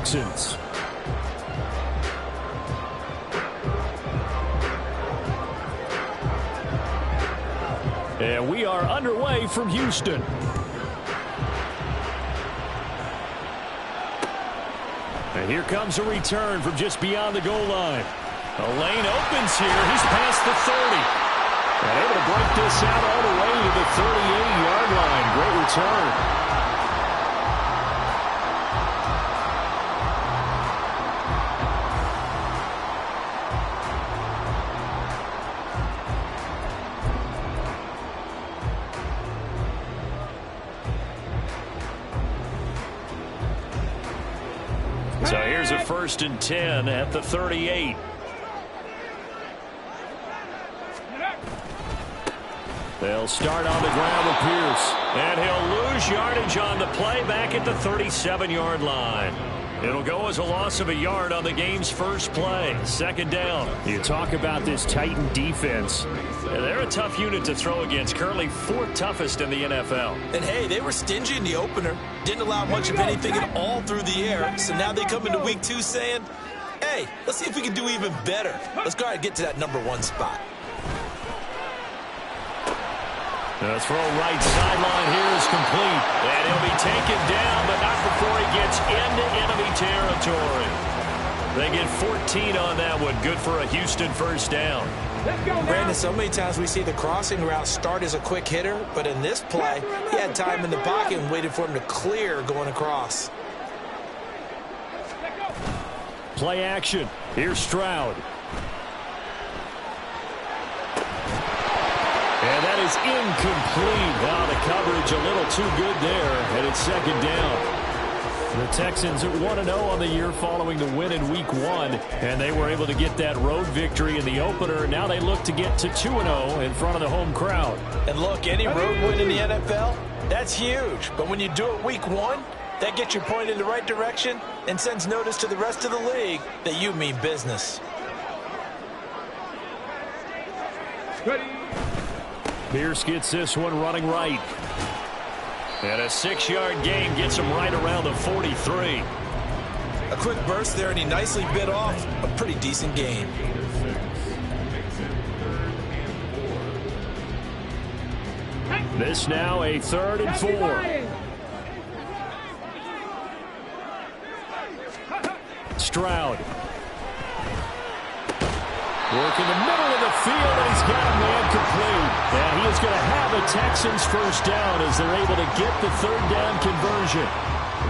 Texans. And we are underway from Houston. And here comes a return from just beyond the goal line. A lane opens here. He's past the 30. And able to break this out all the way to the 38-yard line. Great return. So here's a 1st and 10 at the 38. They'll start on the ground with Pierce. And he'll lose yardage on the play back at the 37-yard line. It'll go as a loss of a yard on the game's first play. 2nd down. You talk about this Titan defense. They're a tough unit to throw against. Currently 4th toughest in the NFL. And hey, they were stingy in the opener. Didn't allow much of anything at all through the air. So now they come into week 2 saying, hey, let's see if we can do even better. Let's go ahead and get to that #1 spot. The throw right sideline here is complete. And he'll be taken down, but not before he gets into enemy territory. They get 14 on that one. Good for a Houston 1st down. Brandon, so many times we see the crossing route start as a quick hitter, but in this play, he had time in the pocket and waited for him to clear going across. Play action. Here's Stroud. And that is incomplete. Now the coverage a little too good there, and it's 2nd down. The Texans at 1-0 on the year following the win in Week 1, and they were able to get that road victory in the opener. Now they look to get to 2-0 in front of the home crowd. And look, any road win in the NFL, that's huge. But when you do it Week 1, that gets you pointed in the right direction and sends notice to the rest of the league that you mean business. Pierce gets this one running right. And a 6-yard gain gets him right around the 43. A quick burst there, and he nicely bit off a pretty decent gain. This now a 3rd and 4. Stroud. Work in the middle of the field, and he's got a man complete. And he is going to have a Texans 1st down as they're able to get the 3rd down conversion.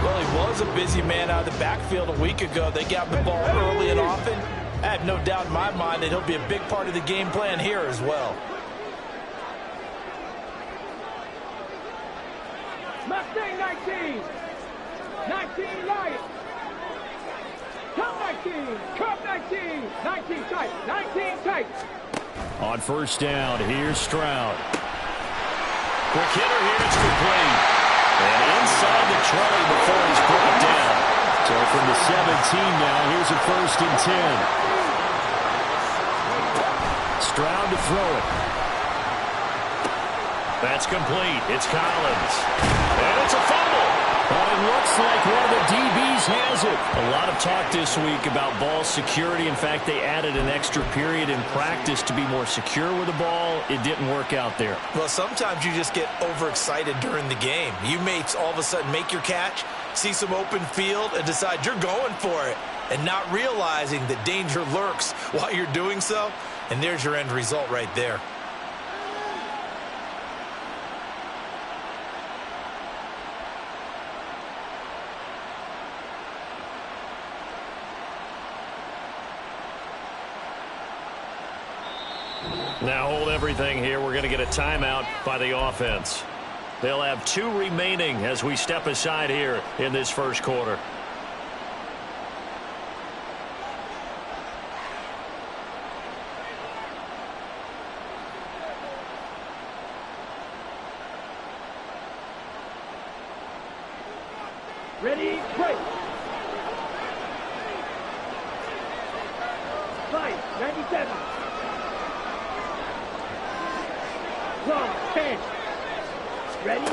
Well, he was a busy man out of the backfield a week ago. They got the ball early and often. I have no doubt in my mind that he'll be a big part of the game plan here as well. Mustang 19. 19 Lions. Come 19. Come 19. 19 tight. 19 tight. On 1st down, here's Stroud. Quick hitter here, it's complete. And inside the 20 before he's brought down. So from the 17 now, here's a 1st and 10. Stroud to throw it. That's complete. It's Collins. And it's a fumble. But it looks like one of the DBs has it. A lot of talk this week about ball security. In fact, they added an extra period in practice to be more secure with the ball. It didn't work out there. Well, sometimes you just get overexcited during the game. You may all of a sudden make your catch, see some open field, and decide you're going for it, and not realizing that danger lurks while you're doing so. And there's your end result right there. Now hold everything here. We're going to get a timeout by the offense. They'll have 2 remaining as we step aside here in this 1st quarter. Ready, break. 97. 10. Ready? 2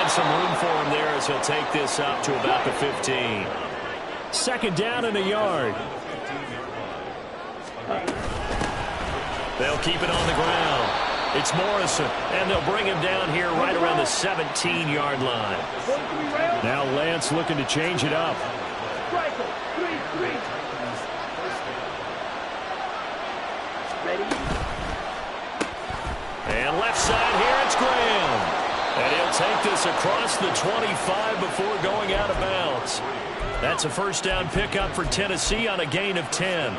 find some room for him there as he'll take this up to about the 15. Second down and a yard. They'll keep it on the ground. It's Morrison, and they'll bring him down here right around the 17-yard line. Now Lance looking to change it up. And left side here, it's Graham. And he'll take this across the 25 before going out of bounds. That's a first down pickup for Tennessee on a gain of 10.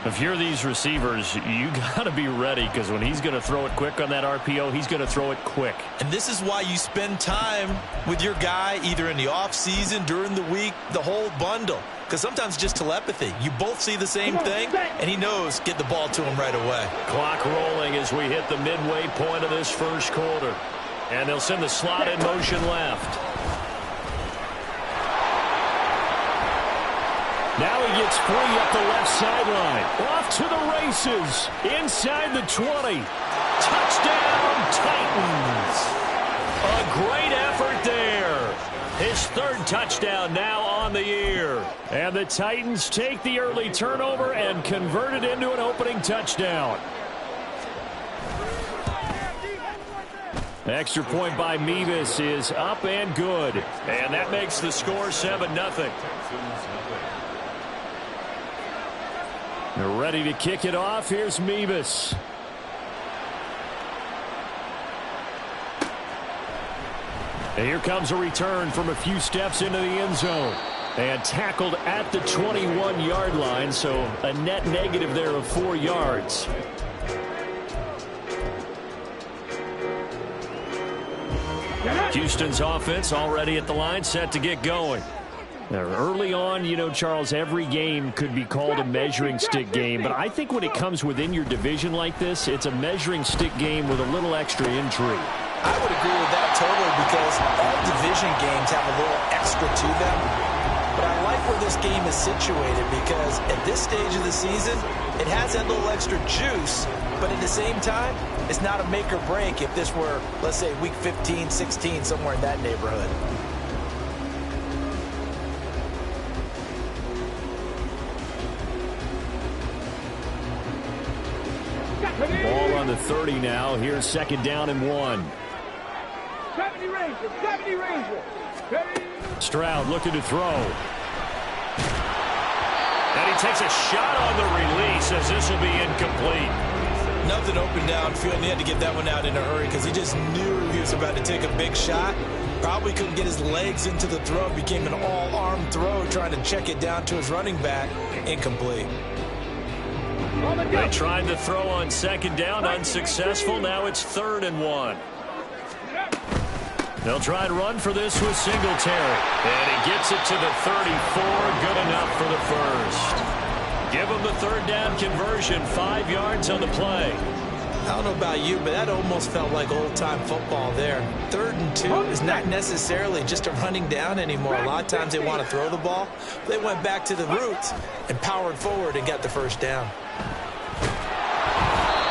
If you're these receivers, you got to be ready, because when he's going to throw it quick on that RPO, he's going to throw it quick. And this is why you spend time with your guy either in the offseason, during the week, the whole bundle. Because sometimes just telepathy. You both see the same thing, and he knows get the ball to him right away. Clock rolling as we hit the midway point of this first quarter. And they'll send the slot in motion left. Now he gets free up the left sideline. Off to the races. Inside the 20. Touchdown, Titans. A great effort there. His third touchdown now on the year. And the Titans take the early turnover and convert it into an opening touchdown. Extra point by Mevis is up and good. And that makes the score 7-0. They're ready to kick it off. Here's Mevis. And here comes a return from a few steps into the end zone. And tackled at the 21-yard line, so a net negative there of 4 yards. Houston's offense already at the line, set to get going. Now, early on, you know, Charles, every game could be called a measuring stick game, but I think when it comes within your division like this, it's a measuring stick game with a little extra intrigue. I would agree with that totally, because all division games have a little extra to them. But I like where this game is situated, because at this stage of the season, it has that little extra juice, but at the same time, it's not a make or break if this were, let's say, week 15, 16, somewhere in that neighborhood. Ball on the 30 now. Here's second down and 1. 70 Ranger, 70 Ranger. Stroud looking to throw. And he takes a shot on the release as this will be incomplete. Nothing open downfield, and he had to get that one out in a hurry because he just knew he was about to take a big shot. Probably couldn't get his legs into the throw. It became an all-arm throw, trying to check it down to his running back. Incomplete. They tried to throw on second down, unsuccessful. Now it's 3rd and 1. They'll try to run for this with Singletary. And he gets it to the 34. Good enough for the first. Give him the third down conversion. 5 yards on the play. I don't know about you, but that almost felt like old-time football there. 3rd and 2 is not necessarily just a running down anymore. A lot of times they want to throw the ball. They went back to the roots and powered forward and got the first down.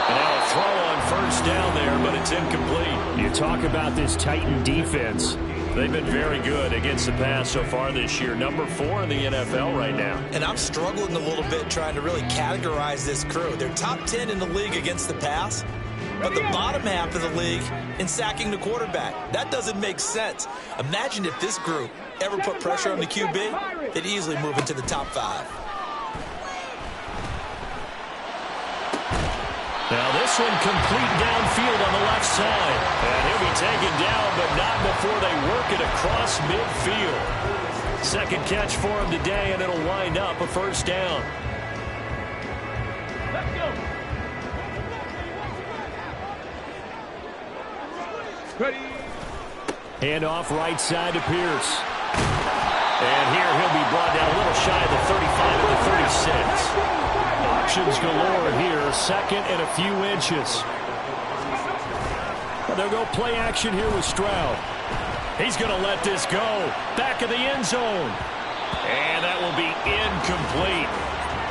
And now a throw on first down there, but it's incomplete. You talk about this Titan defense. They've been very good against the pass so far this year. Number 4 in the NFL right now. And I'm struggling a little bit trying to really categorize this crew. They're top 10 in the league against the pass, but the bottom half of the league in sacking the quarterback. That doesn't make sense. Imagine if this group ever put pressure on the QB, they'd easily move into the top 5. Now this one complete downfield on the left side. And he'll be taken down, but not before they work it across midfield. Second catch for him today, and it'll wind up a first down. Let's go. Ready. Handoff right side to Pierce. And here he'll be brought down a little shy of the 35 to the 36. Options galore here, 2nd and a few inches. They'll go play action here with Stroud. He's going to let this go. Back of the end zone. And that will be incomplete.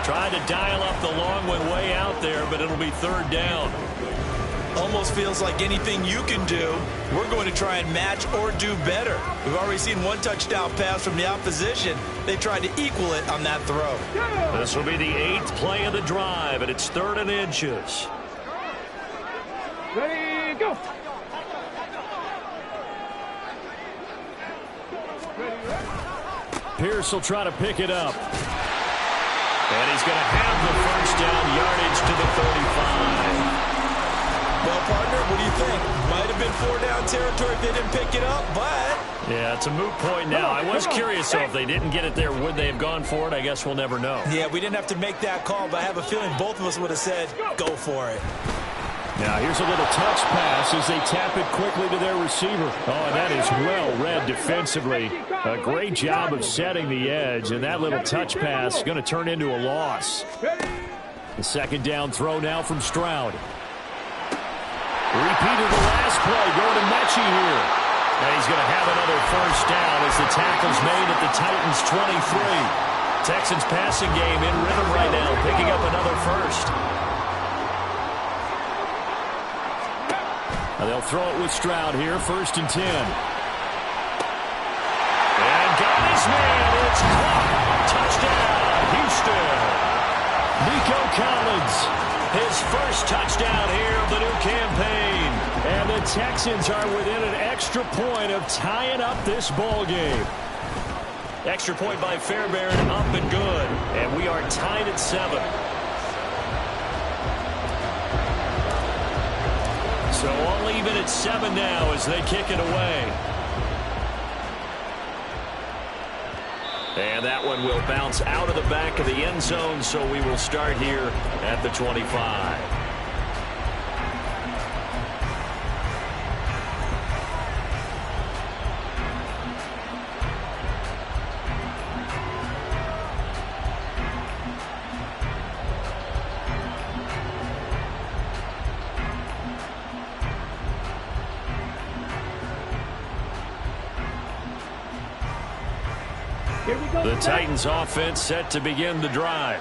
Tried to dial up the long one way out there, but it'll be 3rd down. Almost feels like anything you can do, we're going to try and match or do better. We've already seen one touchdown pass from the opposition. They tried to equal it on that throw. This will be the 8th play of the drive, and it's 3rd and inches. Ready, go. Pierce will try to pick it up. And he's going to have the first down, yardage to the 35. Well, partner, what do you think? Might have been 4-down territory if they didn't pick it up, but... Yeah, it's a moot point now. I was curious, so if they didn't get it there, would they have gone for it? I guess we'll never know. Yeah, we didn't have to make that call, but I have a feeling both of us would have said, go for it. Now, here's a little touch pass as they tap it quickly to their receiver. Oh, and that is well read defensively. A great job of setting the edge, and that little touch pass is going to turn into a loss. The 2nd down throw now from Stroud. Repeated the last play, going to Mechie here. And he's going to have another first down as the tackle's made at the Titans' 23. Texans passing game in rhythm right now, picking up another first. Now they'll throw it with Stroud here, 1st and 10. And got his man, it's caught. Touchdown, Houston. Nico Collins, his first touchdown here of the new campaign. And the Texans are within an extra point of tying up this ball game. Extra point by Fairbairn, up and good. And we are tied at 7. So all even at 7 now as they kick it away. And that one will bounce out of the back of the end zone, so we will start here at the 25. The Titans offense set to begin the drive.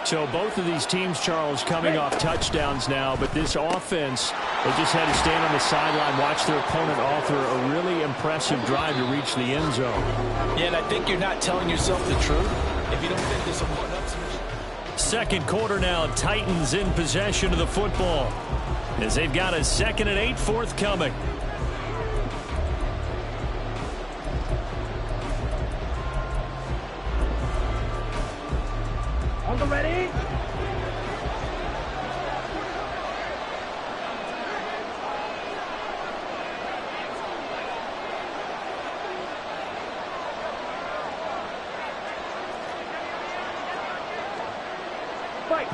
So both of these teams, Charles, coming off touchdowns now, but this offense, they just had to stand on the sideline, watch their opponent author a really impressive drive to reach the end zone. Yeah, and I think you're not telling yourself the truth if you don't think there's a one-up. 2nd quarter now, Titans in possession of the football as they've got a 2nd and 8 forthcoming. Ready?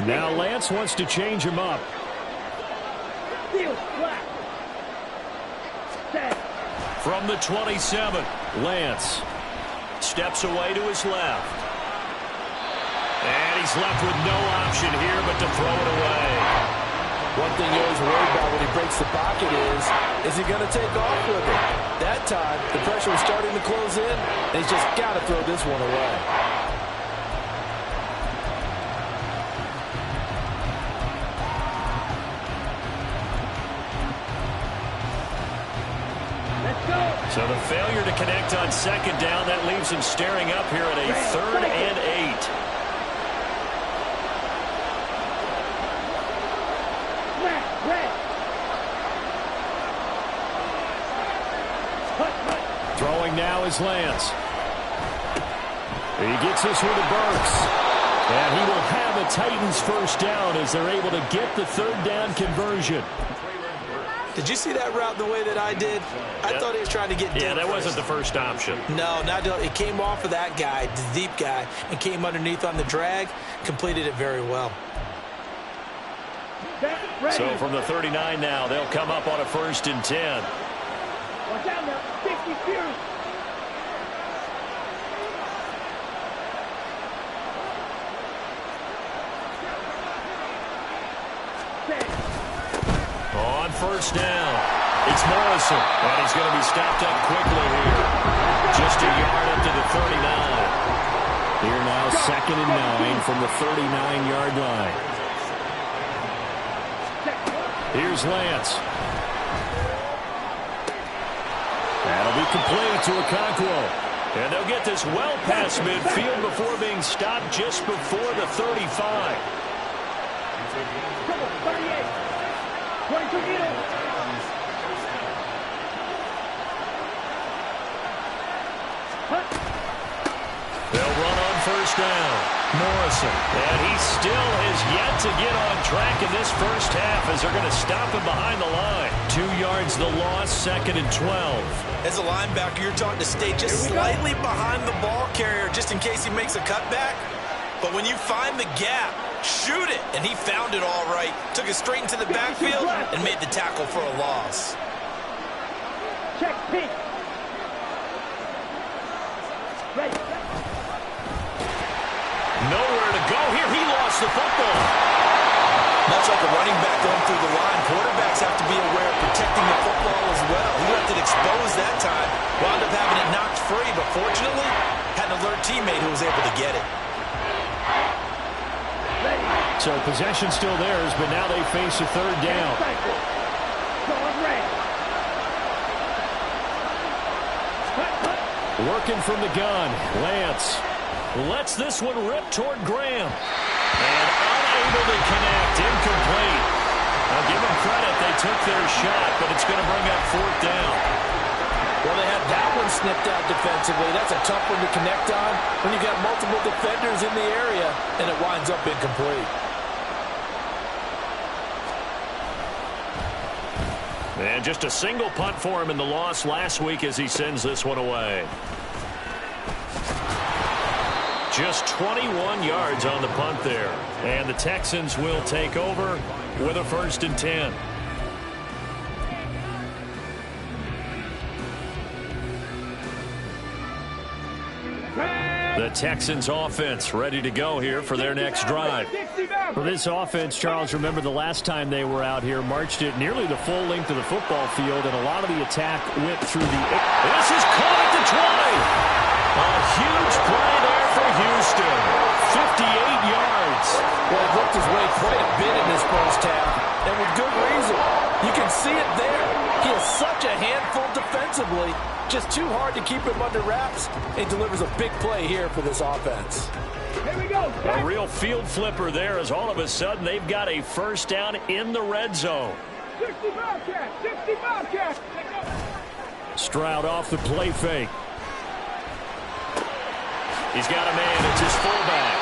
Now Lance wants to change him up. From the 27, Lance steps away to his left. And he's left with no option here but to throw it away. One thing you always worry about when he breaks the pocket is he going to take off with it? That time, the pressure was starting to close in, and he's just got to throw this one away. So the failure to connect on 2nd down, that leaves him staring up here at a 3rd and 8. Throwing now is Lance. He gets this one to Burks. And he will have a Titans first down as they're able to get the 3rd down conversion. Did you see that route the way that I did? I thought he was trying to get deep. Yeah, that wasn't the first option. No, it came off of that guy, the deep guy, and came underneath on the drag. Completed it very well. So from the 39 now, they'll come up on a 1st and 10. Watch out now. 50 Fury. On 1st down, it's Morrison, and he's going to be stopped up quickly here. Just a yard up to the 39. Here now, 2nd and 9 from the 39-yard line. Here's Lance. That'll be complete to Okonkwo. And they'll get this well past midfield before being stopped just before the 35. 38. 22 meters. They'll run on first down. Morrison. And he still has yet to get on track in this first half as they're going to stop him behind the line. 2 yards the loss, 2nd and 12. As a linebacker, you're taught to stay just slightly behind the ball carrier just in case he makes a cutback. But when you find the gap, shoot it. And he found it all right. Took it straight into the backfield and made the tackle for a loss. Check pink. Ready. Nowhere to go here. He lost the football. Much like a running back going through the line, quarterbacks have to be aware of protecting the football as well. He left it exposed that time. Wound up having it knocked free, but fortunately, had an alert teammate who was able to get it. So possession still theirs, but now they face a 3rd down. Working from the gun, Lance lets this one rip toward Graham. And unable to connect, incomplete. I'll give them credit, they took their shot, but it's going to bring up 4th down. Well, they had that one snipped out defensively. That's a tough one to connect on when you got multiple defenders in the area, and it winds up incomplete. And just a single punt for him in the loss last week as he sends this one away. Just 21 yards on the punt there. And the Texans will take over with a 1st and 10. The Texans offense ready to go here for their next drive. For this offense, Charles, remember the last time they were out here, marched it nearly the full length of the football field, and a lot of the attack went through the... This is caught at the 20. A huge play there for Houston. 58 yards. Well, he worked his way quite a bit in this first half, and with good reason. You can see it there. He is such a handful defensively. Just too hard to keep him under wraps. He delivers a big play here for this offense. Here we go. A real field flipper there as all of a sudden they've got a 1st down in the red zone. 60 Bobcats. 60 Bobcats. Stroud off the play fake. He's got a man. It's his fullback.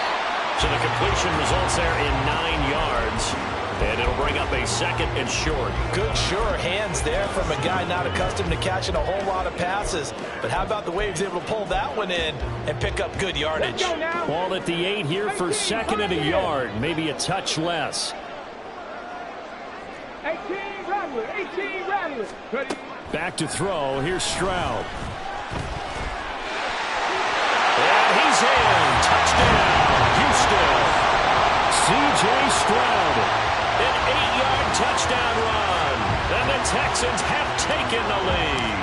So the completion results there in 9 yards. And it'll bring up a 2nd and short. Good, sure hands there from a guy not accustomed to catching a whole lot of passes. But how about the way he was able to pull that one in and pick up good yardage? Ball at the 8 here for 2nd and a yard. Maybe a touch less. 18 Rattler. 18 Rattler. Ready. Back to throw. Here's Stroud. And he's in. Touchdown, Houston. C.J. Stroud. An 8-yard touchdown run. And the Texans have taken the lead.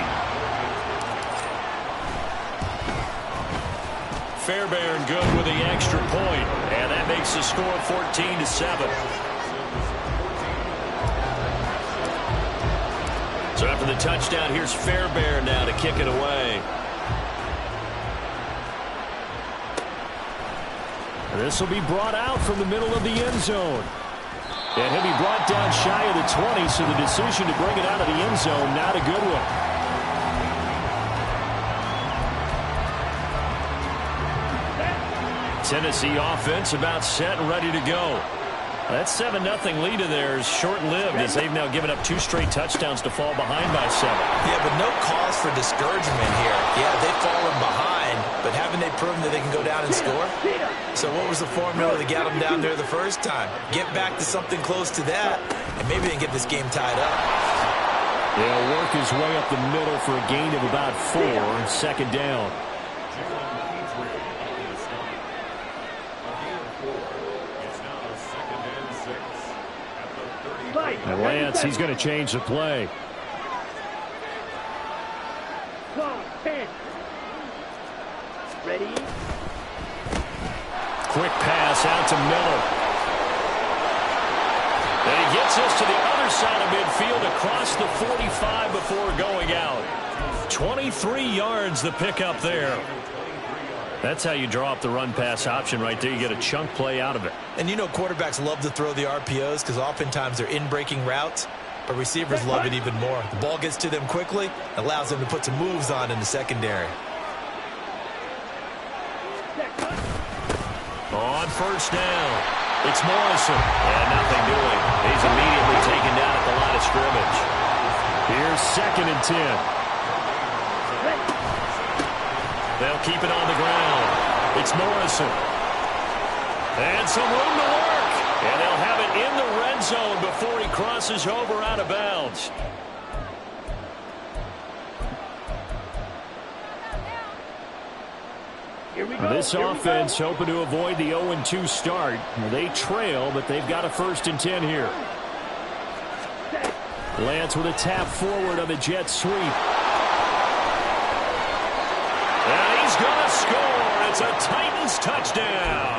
Fairbairn good with the extra point. And that makes the score 14-7. So after the touchdown, here's Fairbairn now to kick it away. This will be brought out from the middle of the end zone. And he'll be brought down shy of the 20, so the decision to bring it out of the end zone, not a good one. Tennessee offense about set and ready to go. That 7-0 lead of theirs short-lived as they've now given up 2 straight touchdowns to fall behind by 7. Yeah, but no cause for discouragement here. Yeah, they've fallen behind, but haven't they proven that they can go down and score? So what was the formula that got them down there the first time? Get back to something close to that, and maybe they can get this game tied up. They'll work his way up the middle for a gain of about 4, 2nd down. And Lance, he's going to change the play. 10. Ready? Quick pass out to Miller. And he gets us to the other other side of midfield across the 45 before going out. 23 yards the pickup there. That's how you draw up the run-pass option right there. You get a chunk play out of it. And you know quarterbacks love to throw the RPOs because oftentimes they're in-breaking routes, but receivers love it even more. The ball gets to them quickly, allows them to put some moves on in the secondary. On first down, it's Morrison. And nothing doing. He's immediately taken down at the line of scrimmage. Here's 2nd and 10. They'll keep it on the ground. It's Morrison. And some room to work. And they'll have it in the red zone before he crosses over out of bounds. This offense hoping to avoid the 0-2 start. They trail, but they've got a 1st and 10 here. Lance with a tap forward on the jet sweep. And he's going to score. It's a Titans touchdown.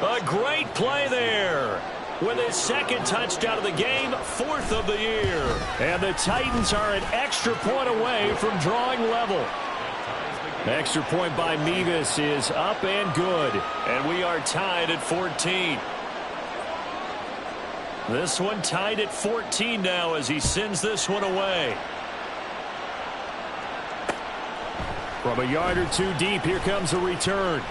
A great play there. With his 2nd touchdown of the game, 4th of the year. And the Titans are an extra point away from drawing level. Extra point by Mevis is up and good. And we are tied at 14. This one tied at 14 now as he sends this one away. From a yard or 2 deep, here comes a return.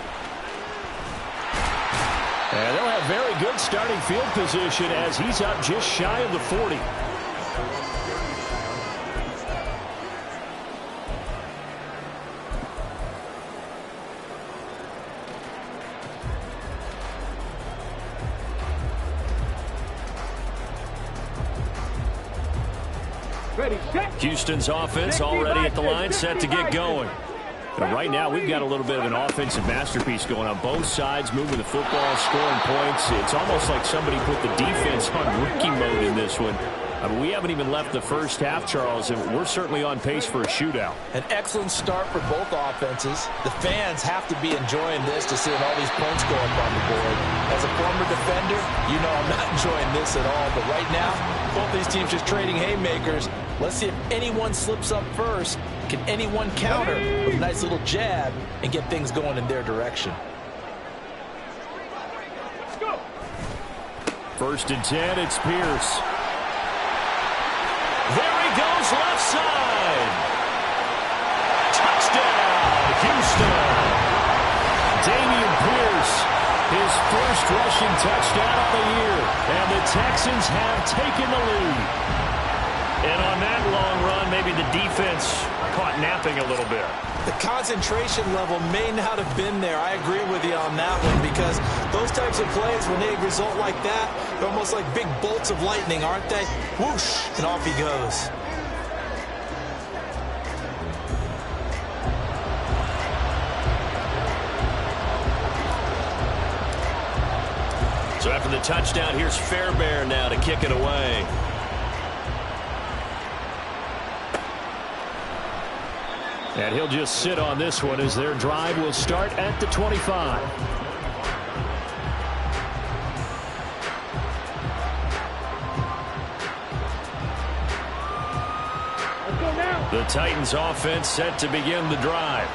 And they'll have very good starting field position as he's up just shy of the 40. Houston's offense already at the line, set to get going. And right now, we've got a little bit of an offensive masterpiece going on both sides, moving the football, scoring points. It's almost like somebody put the defense on rookie mode in this one. I mean, we haven't even left the first half, Charles, and we're certainly on pace for a shootout. An excellent start for both offenses. The fans have to be enjoying this to seeing all these points go up on the board. As a former defender, you know I'm not enjoying this at all. But right now, both these teams just trading haymakers. Let's see if anyone slips up first. Can anyone counter with a nice little jab and get things going in their direction? Let's go. 1st and 10, it's Pierce. There he goes, left side. Touchdown, Houston. Damian Pierce, his 1st rushing touchdown of the year. And the Texans have taken the lead. And on that long run, maybe the defense caught napping a little bit. The concentration level may not have been there. I agree with you on that one because those types of plays, when they result like that, they're almost like big bolts of lightning, aren't they? Whoosh, and off he goes. So after the touchdown, here's Fairbairn now to kick it away. And he'll just sit on this one as their drive will start at the 25. The Titans offense set to begin the drive.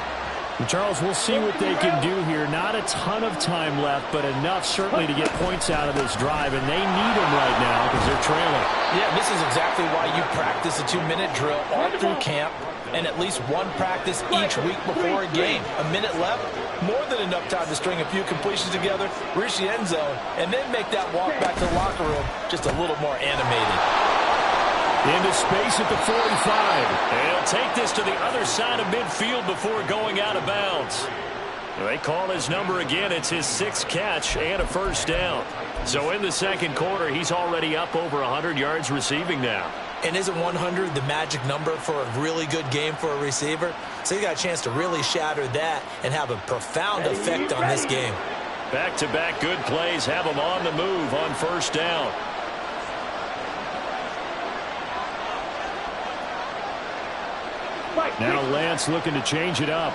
And Charles, we'll see what they can do here. Not a ton of time left, but enough certainly to get points out of this drive, and they need them right now because they're trailing. Yeah, this is exactly why you practice a 2-minute drill all through camp and at least one practice each week before a game. A minute left, more than enough time to string a few completions together, reach the end zone, and then make that walk back to the locker room just a little more animated. Into space at the 45. And he'll take this to the other side of midfield before going out of bounds. They call his number again. It's his 6th catch and a 1st down. So in the 2nd quarter, he's already up over 100 yards receiving now. And isn't 100 the magic number for a really good game for a receiver? So you got a chance to really shatter that and have a profound effect on this game. Back-to-back good plays have him on the move on 1st down. Now Lance looking to change it up.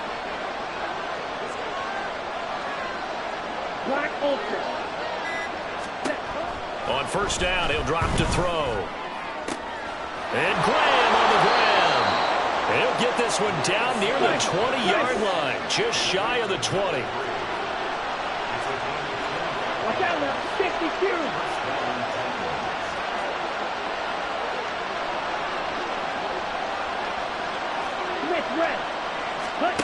Black Ultra. On first down, he'll drop to throw. And Graham on the ground. He'll get this one down near the 20-yard line, just shy of the 20. Watch out now. 52. Smith red. Hut.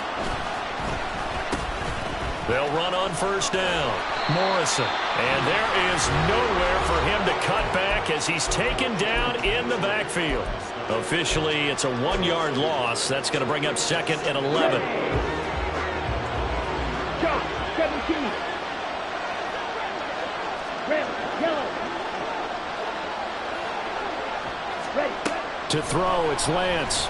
They'll run on first down. Morrison. And there is nowhere for him to cut back as he's taken down in the backfield. Officially, it's a 1-yard loss. That's going to bring up second and 11. John, 17. Red, yellow. Ready. To throw, it's Lance.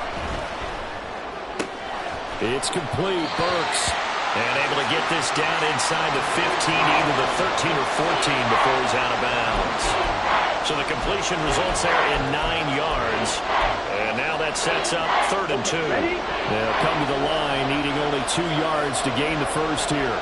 It's complete. Burks. And able to get this down inside the 15, either the 13 or 14 before he's out of bounds. So the completion results there in 9 yards. And now that sets up 3rd and 2. They'll come to the line needing only 2 yards to gain the first here.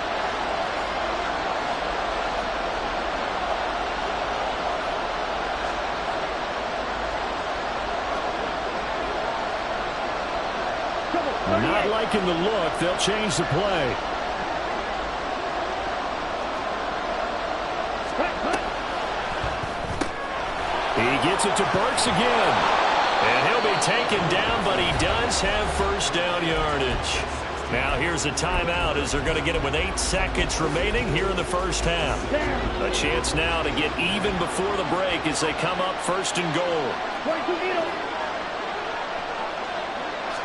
Not liking the look. They'll change the play. He gets it to Burks again. And he'll be taken down, but he does have first down yardage. Now here's a timeout as they're going to get it with 8 seconds remaining here in the first half. A chance now to get even before the break as they come up 1st and goal.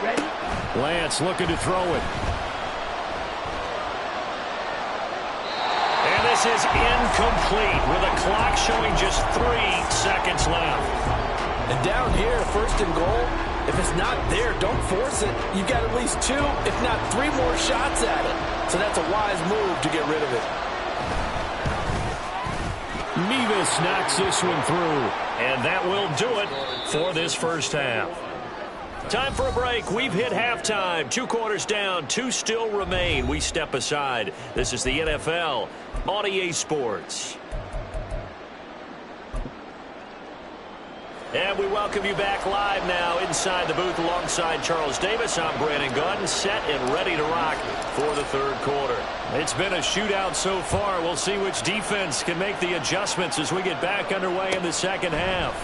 Ready? Lance looking to throw it. And this is incomplete with a clock showing just 3 seconds left. And down here, 1st and goal, if it's not there, don't force it. You've got at least 2, if not 3 more shots at it. So that's a wise move to get rid of it. Mevis knocks this one through. And that will do it for this first half. Time for a break. We've hit halftime. 2 quarters down. 2 still remain. We step aside. This is the NFL on EA Sports. And we welcome you back live now inside the booth alongside Charles Davis. I'm Brandon Gunn, set and ready to rock for the 3rd quarter. It's been a shootout so far. We'll see which defense can make the adjustments as we get back underway in the second half.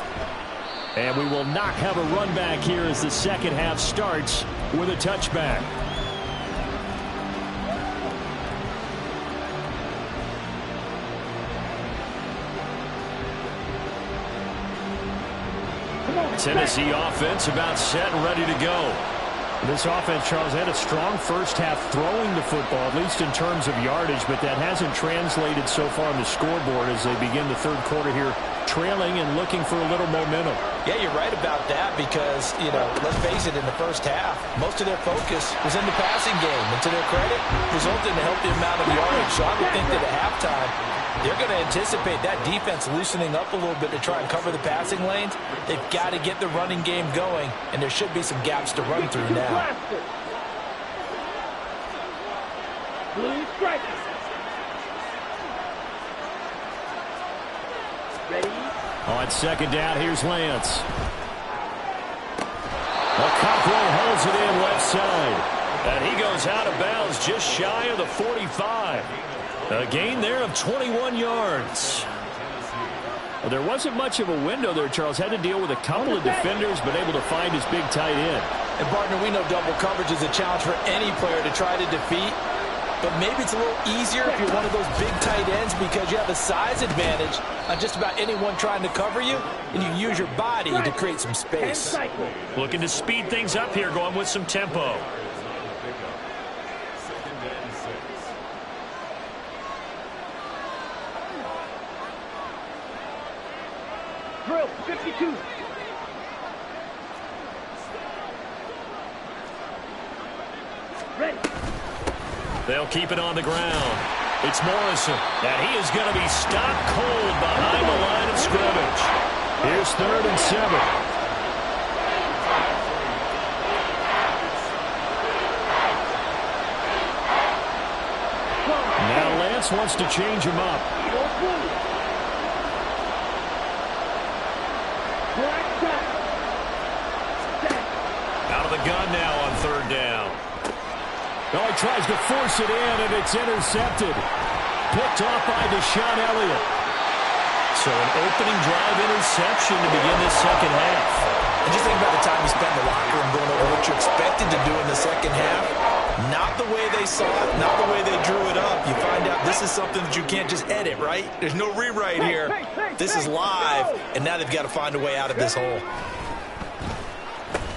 And we will not have a run back here as the second half starts with a touchback. Tennessee offense about set and ready to go. This offense, Charles, had a strong first half throwing the football, at least in terms of yardage, but that hasn't translated so far on the scoreboard as they begin the 3rd quarter here, trailing and looking for a little momentum. Yeah, you're right about that because, let's face it, in the first half, most of their focus was in the passing game. And to their credit, resulted in a healthy amount of yardage. So I would think that at halftime, they're going to anticipate that defense loosening up a little bit to try and cover the passing lanes. They've got to get the running game going, and there should be some gaps to run through now. Blue strikers. Ready? On 2nd down, here's Lance. Cockrell holds it in left side. And he goes out of bounds just shy of the 45. A gain there of 21 yards. Well, there wasn't much of a window there, Charles. Had to deal with a couple of defenders, but able to find his big tight end. And, partner, we know double coverage is a challenge for any player to try to defeat. But maybe it's a little easier if you're one of those big tight ends because you have a size advantage on just about anyone trying to cover you, and you use your body to create some space. Looking to speed things up here, going with some tempo. Drill, 52. Ready. They'll keep it on the ground. It's Morrison, and he is going to be stopped cold behind the line of scrimmage. Here's 3rd and 7. Now Lance wants to change him up. Oh, he tries to force it in, and it's intercepted. Picked off by Deshaun Elliott. So an opening drive interception to begin this second half. And just think about the time you spent in the locker room going over what you expected to do in the second half. Not the way they saw it, not the way they drew it up. You find out this is something that you can't just edit, right? There's no rewrite here. This is live, and now they've got to find a way out of this hole.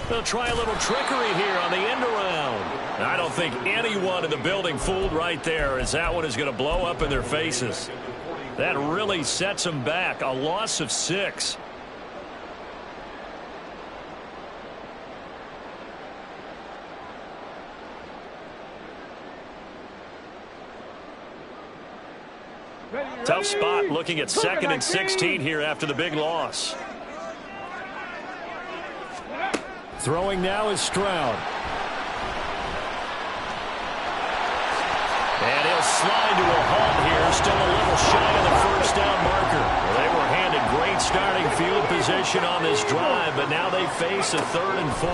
They'll try a little trickery here on the end around. I don't think anyone in the building fooled right there, as that one is going to blow up in their faces. That really sets them back. A loss of 6. Tough spot looking at 2nd and 16 here after the big loss. Throwing now is Stroud. And he'll slide to a halt here, still a little shy of the first down marker. Well, they were handed great starting field position on this drive, but now they face a 3rd and 4.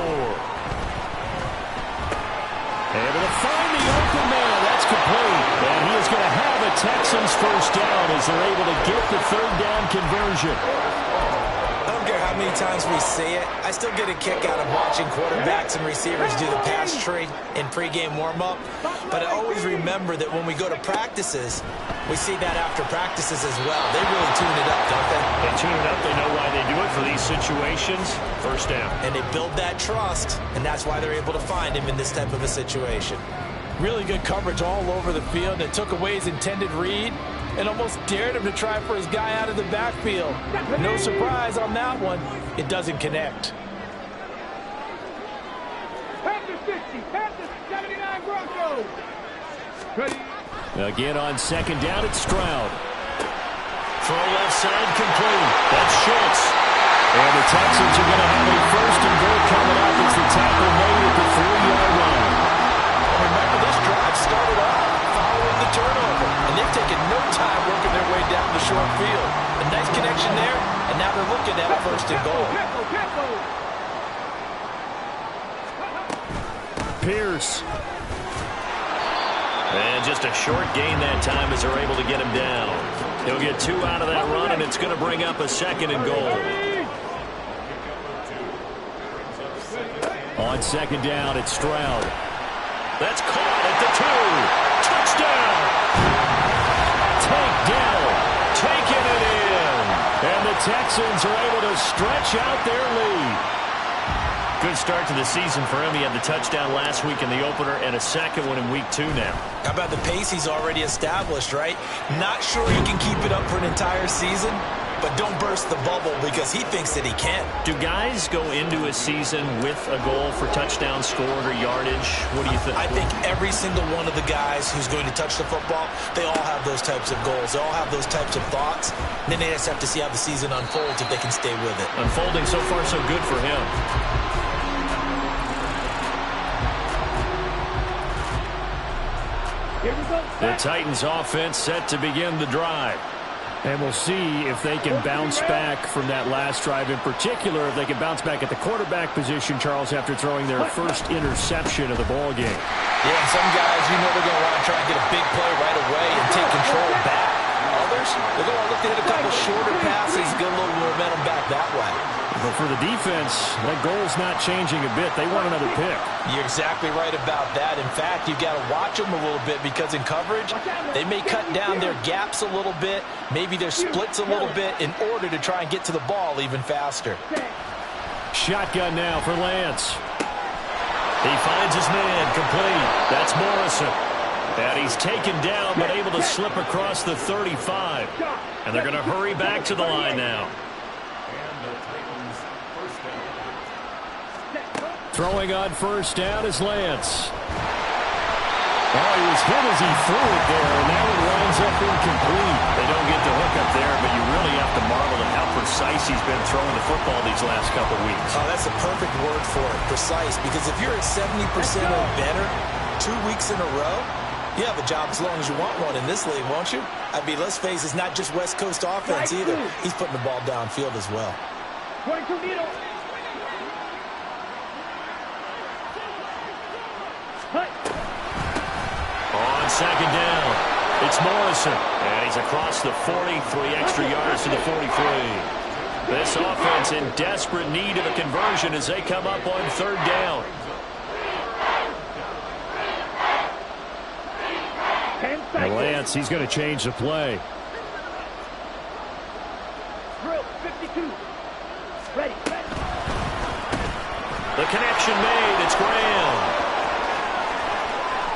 Able to find the open man. That's complete. And he is going to have a Texans first down as they're able to get the 3rd down conversion. I don't care how many times we see it. I still get a kick out of watching quarterbacks and receivers do the pass tree in pregame warm-up. But I always remember that when we go to practices, we see that after practices as well. They really tune it up, don't they? They tune it up. They know why they do it for these situations. First down. And they build that trust, and that's why they're able to find him in this type of a situation. Really good coverage all over the field that took away his intended read and almost dared him to try for his guy out of the backfield. No surprise on that one. It doesn't connect. Past the 60, past the 79 Broncos. Ready. Again on 2nd down, it's Stroud. Throw left side complete. That's Schultz. And the Texans are going to have a 1st and goal coming up as the tackle made at the 3-yard line. Remember, this drive started off following the turnover, and they've taken no time working their way down the short field. A nice connection there, and now they're looking at a 1st and goal. Pierce. And just a short gain that time as they're able to get him down. He'll get 2 out of that run, and it's going to bring up a 2nd and goal. On 2nd down, it's Stroud. That's caught at the 2. Touchdown! Takedown. Taking it in. And the Texans are able to stretch out their lead. Good start to the season for him. He had the touchdown last week in the opener and a second one in week 2 now. How about the pace he's already established, right? Not sure he can keep it up for an entire season, but don't burst the bubble because he thinks that he can. Do guys go into a season with a goal for touchdown scored or yardage? What do you think? I think every single one of the guys who's going to touch the football, they all have those types of goals. They all have those types of thoughts. And then they just have to see how the season unfolds if they can stay with it. Unfolding so far so good for him. The Titans offense set to begin the drive. And we'll see if they can bounce back from that last drive. In particular, if they can bounce back at the quarterback position, Charles, after throwing their first interception of the ball game. Yeah, and some guys, you know they're going to want to try and get a big play right away and take control back. Others, they're going to look to hit a couple shorter passes, get a little momentum back that way. But for the defense, that goal's not changing a bit. They want another pick. You're exactly right about that. In fact, you've got to watch them a little bit because in coverage, they may cut down their gaps a little bit, maybe their splits a little bit in order to try and get to the ball even faster. Shotgun now for Lance. He finds his man complete. That's Morrison. And he's taken down but able to slip across the 35. And they're going to hurry back to the line now. Throwing on first down is Lance. Oh, he was hit as he threw it there, and that one winds up incomplete. They don't get the hook up there, but you really have to marvel at how precise he's been throwing the football these last couple weeks. Oh, that's a perfect word for it, precise, because if you're at 70% or better 2 weeks in a row, you have a job as long as you want one in this league, won't you? I mean, let's face it, it's not just West Coast offense either. He's putting the ball downfield as well. 22 needle. second down. It's Morrison, and he's across the 40, 3 extra yards to the 43. This offense in desperate need of a conversion as they come up on third down. 10 And seconds. Lance, he's going to change the play. Drill 52. Ready. The connection made. It's Graham.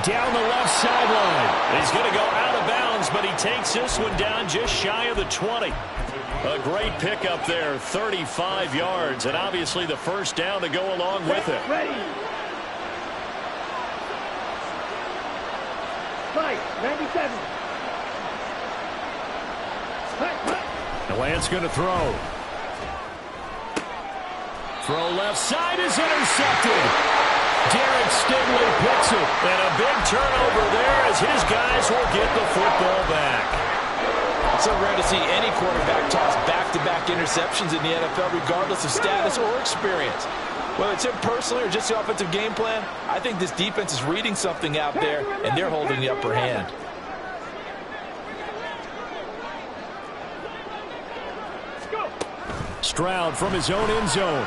Down the left sideline. He's going to go out of bounds, but he takes this one down just shy of the 20. A great pickup there, 35 yards, and obviously the first down to go along with it. Ready. Fight 97. And Lance going to throw. Throw left side is intercepted. Derek Stingley picks it. And a big turnover there as his guys will get the football back. It's so rare to see any quarterback toss back-to-back interceptions in the NFL, regardless of status or experience. Whether it's him personally or just the offensive game plan, I think this defense is reading something out there, and they're holding the upper hand. Stroud from his own end zone.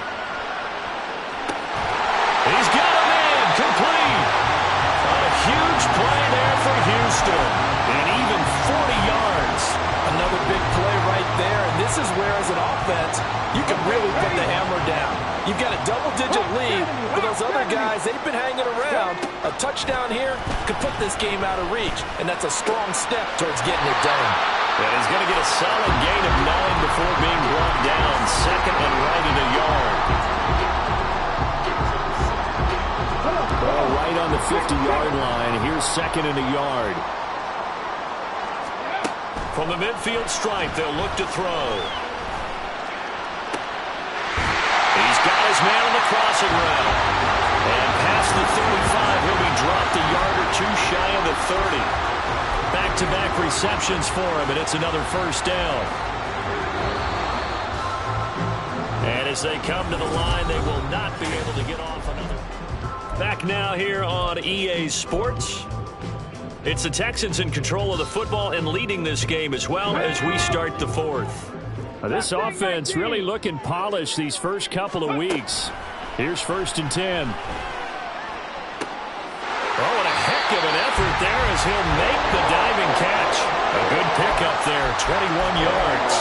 He's got a man complete. A huge play there for Houston. And even 40 yards. Another big play right there, and this is where, as an offense, you can really put the hammer down. You've got a double-digit lead, but those other guys, they've been hanging around. A touchdown here could put this game out of reach, and that's a strong step towards getting it done. And he's going to get a solid gain of 9 before being brought down. Second and right at a yard. Ball right on the 50-yard line. Here's second and a yard. From the midfield stripe, they'll look to throw. He's got his man on the crossing route. And past the 35, he'll be dropped a yard or two shy of the 30. Back-to-back receptions for him, and it's another first down. And as they come to the line, they will not be able to get off another. Back now here on EA Sports. It's the Texans in control of the football and leading this game as well as we start the fourth. This offense really looking polished these first couple of weeks. Here's first and 10. Oh, and a heck of an effort there as he'll make the diving catch. A good pickup there, 21 yards.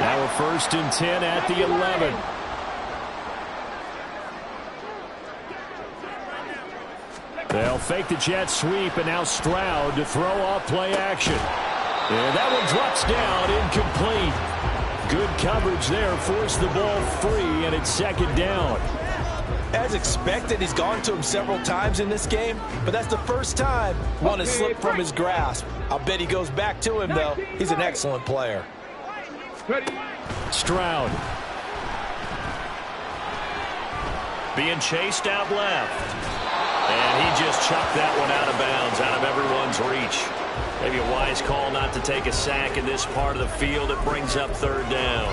Now a first and 10 at the 11. They'll fake the jet sweep, and now Stroud to throw off play action. And that one drops down, incomplete. Good coverage there, forced the ball free, and it's second down. As expected, he's gone to him several times in this game, but that's the first time one has slipped from his grasp. I'll bet he goes back to him, though. He's an excellent player. Stroud. Being chased out left. And he just chucked that one out of bounds, out of everyone's reach. Maybe a wise call not to take a sack in this part of the field. It brings up third down.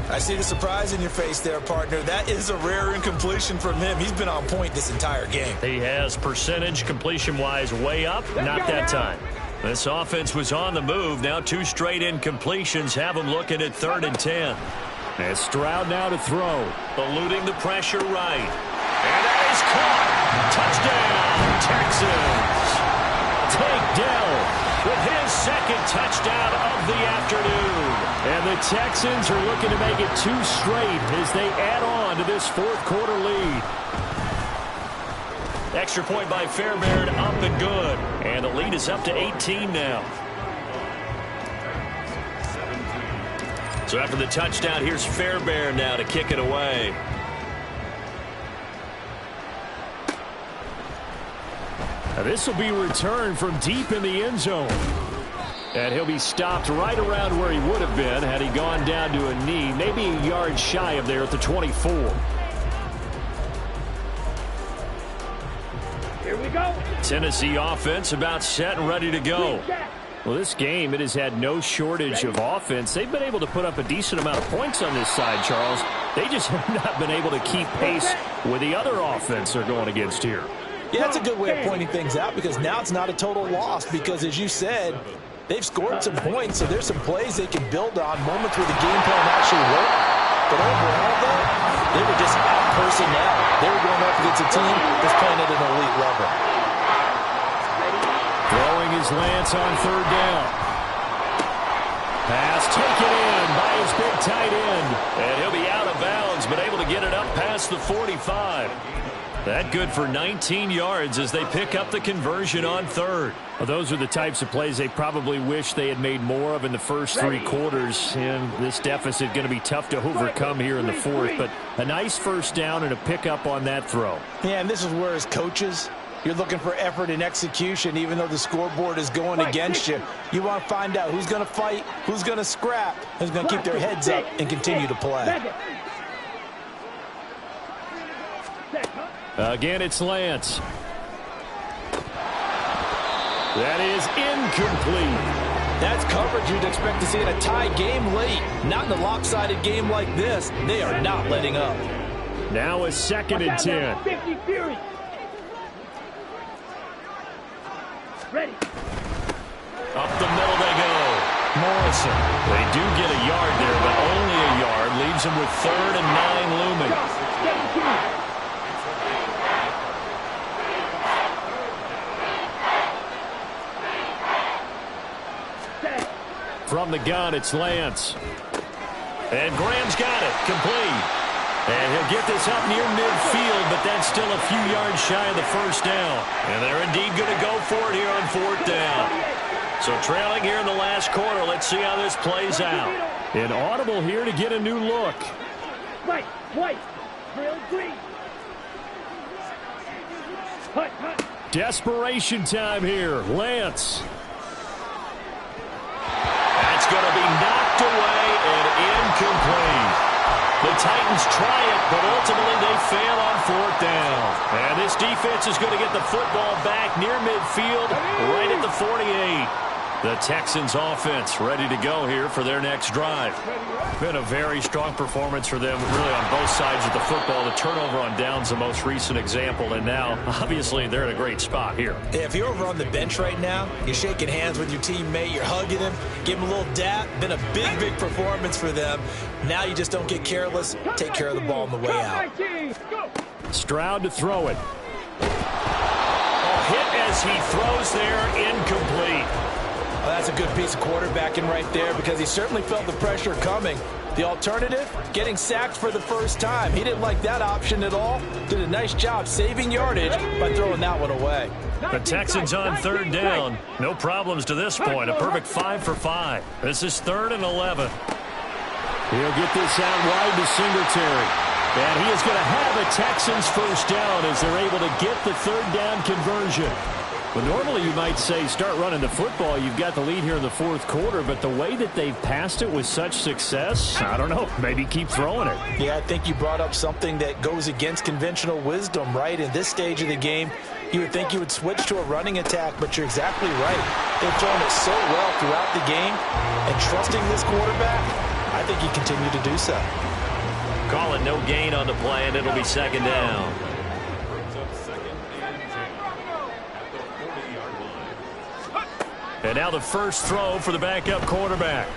I see the surprise in your face there, partner. That is a rare incompletion from him. He's been on point this entire game. He has percentage completion-wise way up. Not that time. This offense was on the move. Now 2 straight incompletions have him looking at third and 10. And Stroud now to throw. Eluding the pressure right. And that is caught. Touchdown, Texans. Tank Dell with his second touchdown of the afternoon. And the Texans are looking to make it 2 straight as they add on to this fourth quarter lead. Extra point by Fairbairn, up and good. And the lead is up to 18 now. So after the touchdown, here's Fairbairn now to kick it away. Now this will be returned from deep in the end zone. And he'll be stopped right around where he would have been had he gone down to a knee, maybe a yard shy of there at the 24. Here we go. Tennessee offense about set and ready to go. Well, this game, it has had no shortage of offense. They've been able to put up a decent amount of points on this side, Charles. They just have not been able to keep pace with the other offense they're going against here. Yeah, that's a good way of pointing things out because now it's not a total loss because, as you said, they've scored some points, so there's some plays they can build on, moments where the game plan actually worked. But overall, though, they were just out-personnel. They were going up against a team that's playing at an elite level. Throwing his Lance on third down. Pass taken in by his big tight end. And he'll be out of bounds, but able to get it up past the 45. That good for 19 yards as they pick up the conversion on third. Well, those are the types of plays they probably wish they had made more of in the first 3 quarters. And this deficit going to be tough to overcome here in the fourth. But a nice first down and a pickup on that throw. Yeah, and this is where as coaches, you're looking for effort and execution, even though the scoreboard is going against you. You want to find out who's going to fight, who's going to scrap, who's going to keep their heads up and continue to play. Again, it's Lance. That is incomplete. That's coverage you'd expect to see in a tie game late. Not in a lopsided game like this. They are not letting up. Now a 2nd and 10. Ready. Up the middle they go. Morrison. They do get a yard there, but only a yard. Leaves them with 3rd and 9 looming. From the gun, it's Lance. And Graham's got it. Complete. And he'll get this up near midfield, but that's still a few yards shy of the first down. And they're indeed going to go for it here on 4th down. So trailing here in the last quarter. Let's see how this plays out. An audible here to get a new look. Right, white, real green. Hut, hut. Desperation time here. Lance. That's going to be knocked away and incomplete. The Titans try it, but ultimately they fail on 4th down. And this defense is going to get the football back near midfield, right at the 48. The Texans offense ready to go here for their next drive. Been a very strong performance for them, really on both sides of the football. The turnover on downs, the most recent example, and now, obviously, they're in a great spot here. Yeah, if you're over on the bench right now, you're shaking hands with your teammate, you're hugging him, give him a little dap. Been a big, big performance for them. Now you just don't get careless. Take care of the ball on the way out. Stroud to throw it. Hit as he throws there, incomplete. Well, that's a good piece of quarterbacking right there because he certainly felt the pressure coming. The alternative, getting sacked for the first time. He didn't like that option at all. Did a nice job saving yardage by throwing that one away. The Texans on 3rd down. No problems to this point. A perfect 5 for 5. This is 3rd and 11. He'll get this out wide to Singletary. And he is going to have a Texans first down as they're able to get the 3rd down conversion. Well, normally you might say start running the football. You've got the lead here in the 4th quarter, but the way that they've passed it with such success, I don't know, maybe keep throwing it. Yeah, I think you brought up something that goes against conventional wisdom, right? In this stage of the game, you would think you would switch to a running attack, but you're exactly right. They've thrown it so well throughout the game, and trusting this quarterback, I think you continue to do so. Call it no gain on the play, and it'll be 2nd down. And now the first throw for the backup quarterback.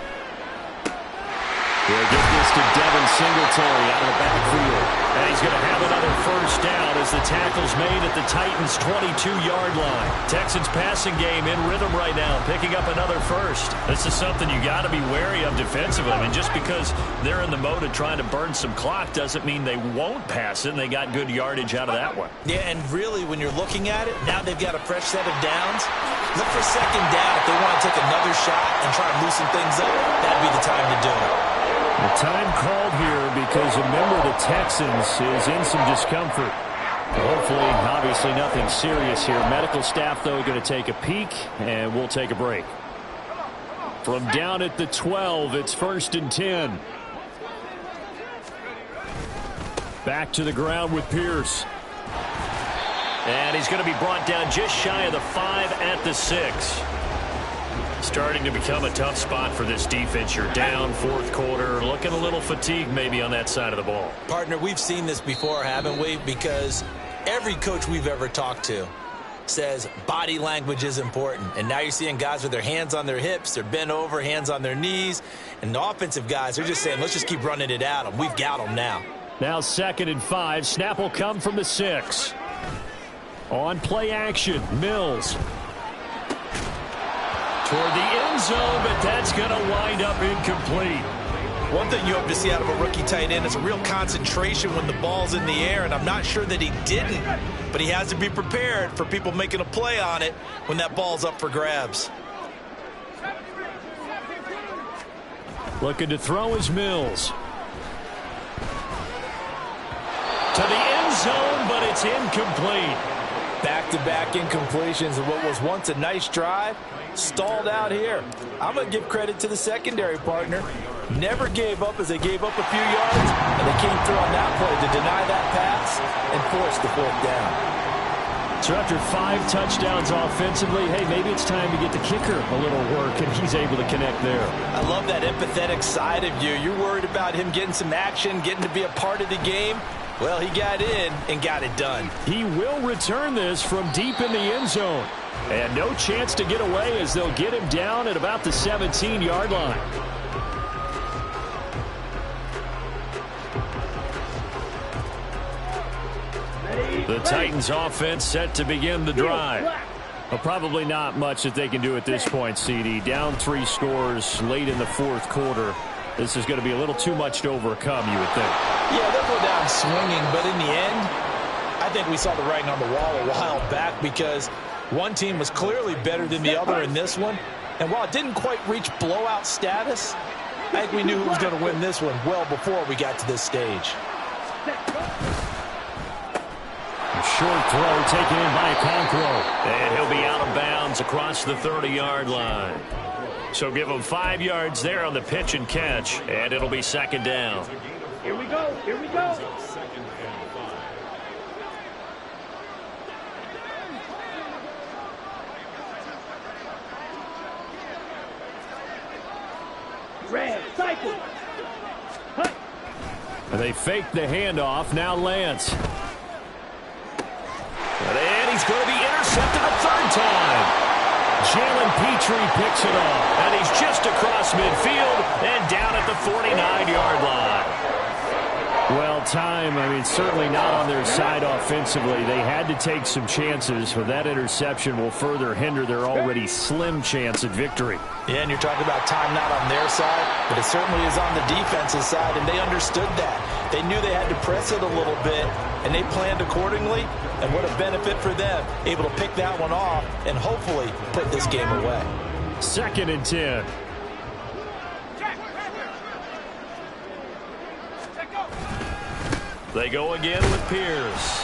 He'll get this to Devin Singletary out of the backfield. And he's going to have another first down as the tackle's made at the Titans' 22-yard line. Texans passing game in rhythm right now, picking up another first. This is something you got to be wary of defensively. I mean, just because they're in the mode of trying to burn some clock doesn't mean they won't pass it, and they got good yardage out of that one. Yeah, and really, when you're looking at it, now they've got a fresh set of downs. Look for 2nd down if they want to take another shot and try and loosen things up. That'd be the time to do it. The time called here because a member of the Texans is in some discomfort. Hopefully, obviously nothing serious here. Medical staff, though, going to take a peek, and we'll take a break. From down at the 12, it's 1st and 10. Back to the ground with Pierce. And he's going to be brought down just shy of the 5 at the 6. Starting to become a tough spot for this defense. You're down fourth quarter, looking a little fatigued maybe on that side of the ball. Partner, we've seen this before, haven't we? Because every coach we've ever talked to says body language is important. And now you're seeing guys with their hands on their hips, they're bent over, hands on their knees. And the offensive guys are just saying, let's just keep running it at them. We've got them now. Now 2nd and 5. Snap will come from the 6. On play action, Mills. Toward the end zone, but that's going to wind up incomplete. One thing you hope to see out of a rookie tight end is a real concentration when the ball's in the air, and I'm not sure that he didn't, but he has to be prepared for people making a play on it when that ball's up for grabs. Looking to throw is Mills. To the end zone, but it's incomplete. Back-to-back incompletions of what was once a nice drive. Stalled out here. I'm going to give credit to the secondary partner. Never gave up as they gave up a few yards, and they came through on that play to deny that pass and force the 4th down. So after 5 touchdowns offensively, hey, maybe it's time to get the kicker a little work, and he's able to connect there. I love that empathetic side of you. You're worried about him getting some action, getting to be a part of the game. Well, he got in and got it done. He will return this from deep in the end zone. And no chance to get away as they'll get him down at about the 17-yard line. The Titans offense set to begin the drive. Well, probably not much that they can do at this point, CD. Down 3 scores late in the 4th quarter. This is going to be a little too much to overcome, you would think. Yeah, they'll go down swinging, but in the end, I think we saw the writing on the wall a while back because one team was clearly better than the other in this one. And while it didn't quite reach blowout status, I think we knew who was going to win this one well before we got to this stage. A short throw taken in by Conqueror. And he'll be out of bounds across the 30-yard line. So give him 5 yards there on the pitch and catch, and it'll be 2nd down. Here we go. Here we go. Red, cycle. And they fake the handoff. Now Lance. And he's going to be intercepted a 3rd time. Jalen Petrie picks it off, and he's just across midfield and down at the 49-yard line. Well, time, certainly not on their side offensively. They had to take some chances, but that interception will further hinder their already slim chance at victory. Yeah, and you're talking about time not on their side, but it certainly is on the defensive side, and they understood that. They knew they had to press it a little bit, and they planned accordingly, and what a benefit for them, able to pick that one off and hopefully put this game away. 2nd and 10. They go again with Pierce.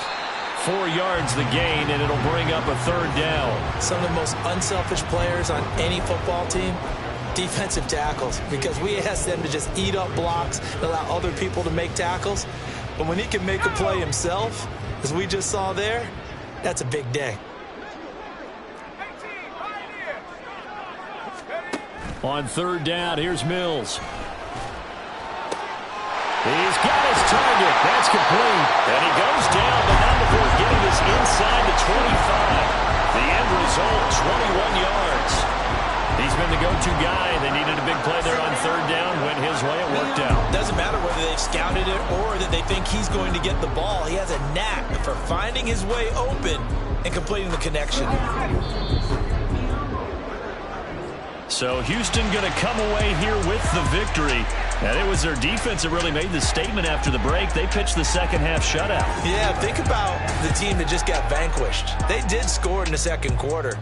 4 yards the gain, and it'll bring up a 3rd down. Some of the most unselfish players on any football team, defensive tackles, because we ask them to just eat up blocks and allow other people to make tackles. But when he can make a play himself, as we just saw there, that's a big day. On 3rd down, here's Mills. He's got his target. That's complete. And he goes down, but not before getting this inside the 25. The end result, 21 yards. He's been the go-to guy. They needed a big play there on 3rd down. Went his way. It worked out. Doesn't matter whether they've scouted it or that they think he's going to get the ball. He has a knack for finding his way open and completing the connection. So Houston going to come away here with the victory. And it was their defense that really made the statement after the break. They pitched the second half shutout. Yeah, think about the team that just got vanquished. They did score in the 2nd quarter.